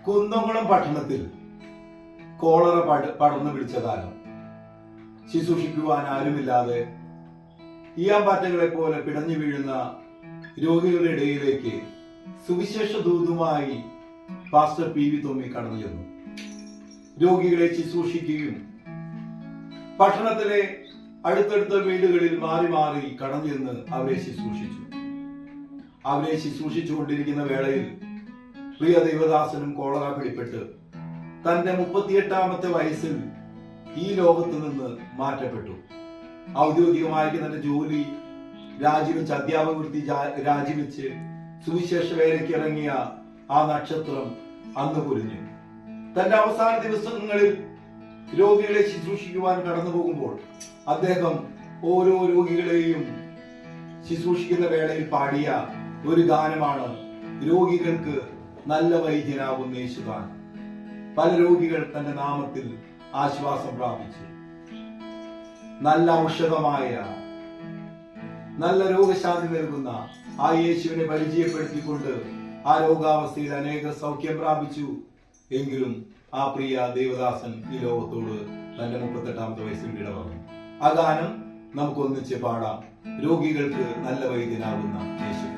കുന്നംകുളം പട്ടണത്തിൽ കോളറ പടർന്നു പിടിച്ച കാലം. ശുശ്രൂഷിക്കുവാൻ ആരുമില്ലാതെ ഈയാമ്പാറ്റകളെ പോലെ പിടഞ്ഞു വീഴുന്ന രോഗികളുടെ ഇടയിലേക്ക് സുവിശേഷ ദൂതുമായി പാസ്റ്റർ PV തോമി കടന്നു ചെന്നു. രോഗികളെ ശുശ്രൂഷിക്കുകയും പട്ടണത്തിലെ അടുത്തടുത്ത വീടുകളിൽ മാറി മാറി കടന്നു ചെന്ന് അവരെ ശുശ്രൂഷിച്ചു. അവരെ ശുശ്രൂഷിച്ചുകൊണ്ടിരിക്കുന്ന വേളയിൽ പ്രിയ ദൈവദാസനും കോളറ പിടിപെട്ട് തന്റെ 38-ാമത്തെ വയസ്സിൽ ഈ ലോകത്ത് നിന്ന് മാറ്റപ്പെട്ടു. ഔദ്യോഗികമായി തന്റെ ജോലി രാജിവെച്ച്, അധ്യാപക വൃത്തി രാജിവെച്ച് സുവിശേഷ വേലയ്ക്ക് ഇറങ്ങിയ ആ നക്ഷത്രം അന്ന് പൊലിഞ്ഞു. തന്റെ അവസാന ദിവസങ്ങളിൽ രോഗികളെ ശുശ്രൂഷിക്കുവാൻ കടന്നു പോകുമ്പോൾ അദ്ദേഹം ഓരോ രോഗികളെയും ശുശ്രൂഷിക്കുന്ന വേളയിൽ പാടിയ ഒരു ഗാനമാണ് രോഗികൾക്ക് നല്ല വൈദ്യനാകുന്ന യേശുദാൻ. പല രോഗികൾ തന്റെ നാമത്തിൽ ആശ്വാസം പ്രാപിച്ചു. നല്ല ഔഷധമായ, നല്ല രോഗശാന്തി നൽകുന്ന ആ യേശുവിനെ പരിചയപ്പെടുത്തിക്കൊണ്ട് ആ രോഗാവസ്ഥയിൽ അനേക സൗഖ്യം പ്രാപിച്ചു. എങ്കിലും ആ പ്രിയ ദേവദാസൻ ഈ ലോകത്തോട് തന്റെ 38-ാമത്തെ വയസ്സിൽ വിട പറഞ്ഞു. ആ ഗാനം നമുക്കൊന്നിച്ച് പാടാം. രോഗികൾക്ക് നല്ല വൈദ്യനാകുന്ന യേശു.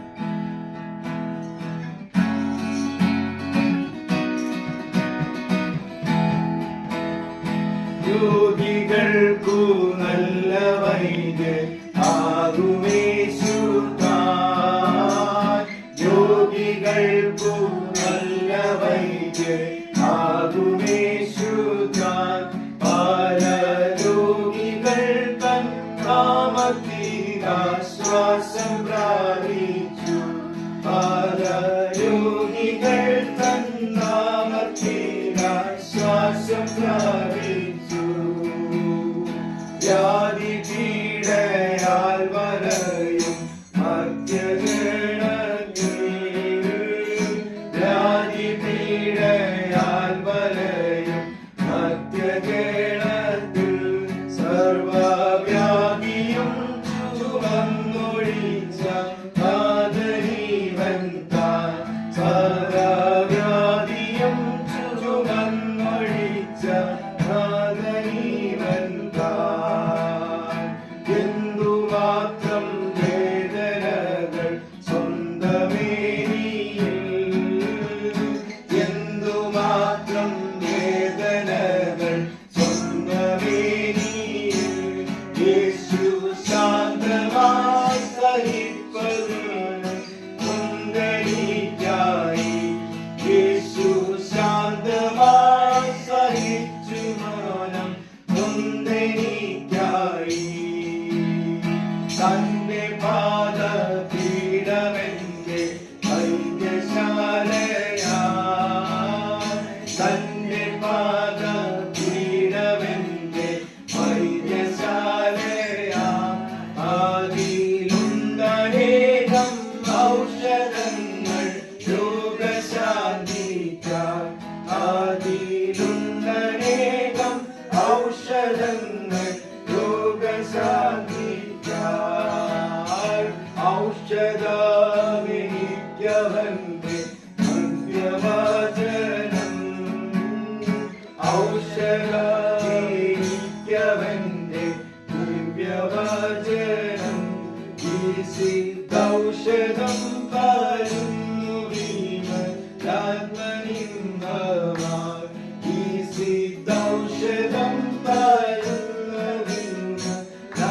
രോഗികൾക്കു നല്ല വൈദ്യൻ ആകുമേശു താൻ. രോഗികൾക്കു നല്ല വൈദ്യൻ ആകുമേശു താൻ. പല രോഗികൾ തൻ നാമത്തിൽ ആശ്വാസം പ്രാപിച്ചു. പല രോഗികൾ തൻ നാമത്തിൽ ആശ്വാസം പ്രാപിച്ചു. വ്യാധി പീഡയാൽ വലയും മധ്യഗണത്തിൽ, വ്യാധി പീഡയാൽ വലയും മധ്യഗണത്തിൽ, സർവവ്യാധിയും ചുമന്നൊഴിച്ച നാഥനീവൻ താൻ. സർവവ്യാധിയും ചുമന്നൊഴിച്ച നാഥനീവൻ താൻ. എന്തുമാത്രം വേദനകൾ സ്വന്തമേനിയിൽ, എന്തുമാത്രം വേദനകൾ സ്വന്തമേനിയിൽ, യേശു ശാന്തമായി സഹിപ്പതിന് മുന്തിരിക്കായി. യേശു ശാന്തമായി സഹിച്ചു മൗനം മുന്തിരിക്കായി. തന്റെ പാദപീഠമെന്റെ വൈദ്യശാലയാ, തന്റെ പാദപീഠമെന്റെ വൈദ്യശാലയാ. അതിലുണ്ടനേകം ഔഷധങ്ങൾ രോഗശാന്തിക്കാൻ. അതിലുണ്ടനേകം ഔഷധങ്ങൾ രോഗശാന്തിക്കാൻ. ഔഷധമെനിക്കവന്റെ ദിവ്യവചനം, ഔഷധമെനിക്കവന്റെ ദിവ്യവചനം. ഈ സിദ്ധൌഷധം പകരുന്നു വീണാത്മനിന്ദമായി. ഈ സിദ്ധൌഷധം പകരുന്നു വീണാത്മനിന്ദമായി.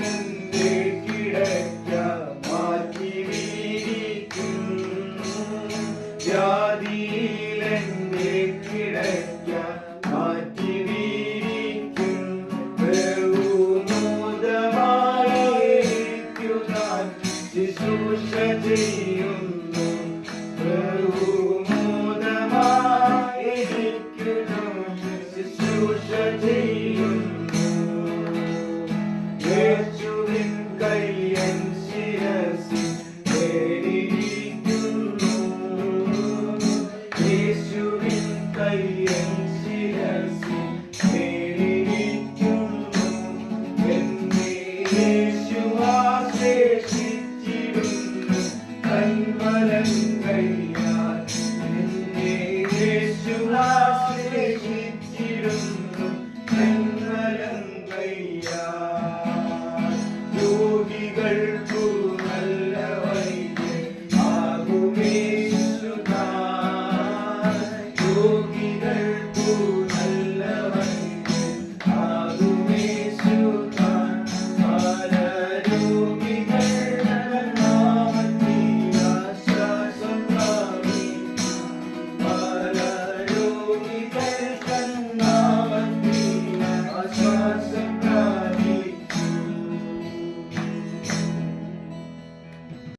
എന്റെ കിടക്ക മാറ്റി വീരിക്കും, വ്യാധിയിലെന്റെ കിടക്ക മാറ്റി വീരിക്കും. ബഹുനൂതമായ ശുശ്രൂഷ ചെയ്യും